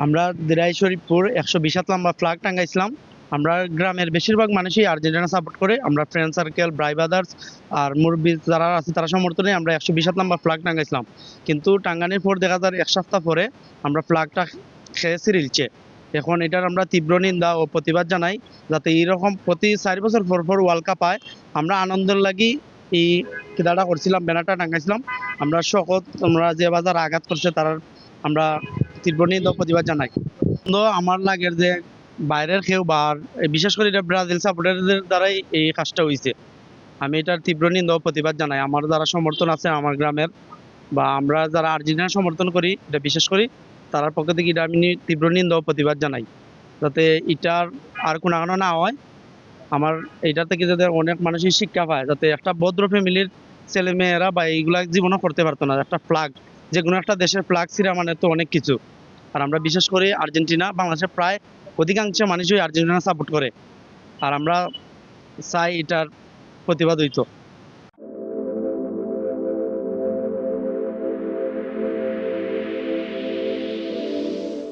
আমরা দিরাই শরীফপুর 120 হাত লম্বা ফ্ল্যাগ টাঙ্গাইছিলাম। আমরা গ্রামের বেশিরভাগ মানুষই আর্জেন্টিনা সাপোর্ট করে। আমরা ফ্রেন্ড সার্কেল, ভাই ব্রাদার্স আর মুরব্বী যারা আছে তারা সমর্থনে আমরা 120 হাত লম্বা ফ্ল্যাগ টাঙ্গাইছিলাম। কিন্তু টাঙ্গানোর পর দেখা যায় 1 সপ্তাহ পরে আমরা ফ্ল্যাগটা খেয়ে ছিঁড়িলছে। এখন এটার আমরা তীব্র নিন্দা ও প্রতিবাদ জানাই, যাতে এইরকম প্রতি 4 বছর পর পর ওয়ার্ল্ড কাপ হয়। আমরা আনন্দের লাগি এই খেলাটা করছিলাম, ব্যানারটা টাঙ্গাইছিলাম। আমরা শকত আমরা যে বাজার আঘাত করছে তারা আমরা তীব্র নিন্দা ও প্রতিবাদ জানাই। তো আমার লাগে যে বাইরের কেউ বা বিশেষ করে এটা ব্রাজিল সাপোর্টারদের দ্বারাই এই কাজটা হয়েছে। আমি এটার তীব্র নিন্দা ও প্রতিবাদ জানাই। আমার যারা সমর্থন আছে আমার গ্রামের বা আমরা যারা আর্জেন্টিনা সমর্থন করি, এটা বিশেষ করি, তার পক্ষ থেকে এটা আমি তীব্র নিন্দা ও প্রতিবাদ জানাই, যাতে এটার আর কোনো না হয়। আমার এটা থেকে যাতে অনেক মানুষই শিক্ষা পায়, যাতে একটা ভদ্র ফ্যামিলির ছেলে মেয়েরা বা এইগুলা জীবনও করতে পারতো না। একটা ফ্ল্যাগ, যে কোনো একটা দেশের ফ্ল্যাগ ছিঁড়া মানে তো অনেক কিছু। আর আমরা বিশেষ করে আর্জেন্টিনা, বাংলাদেশের প্রায় অধিকাংশ মানুষই আর্জেন্টিনা সাপোর্ট করে। আর আমরা চাই এটার প্রতিবাদ হইতো।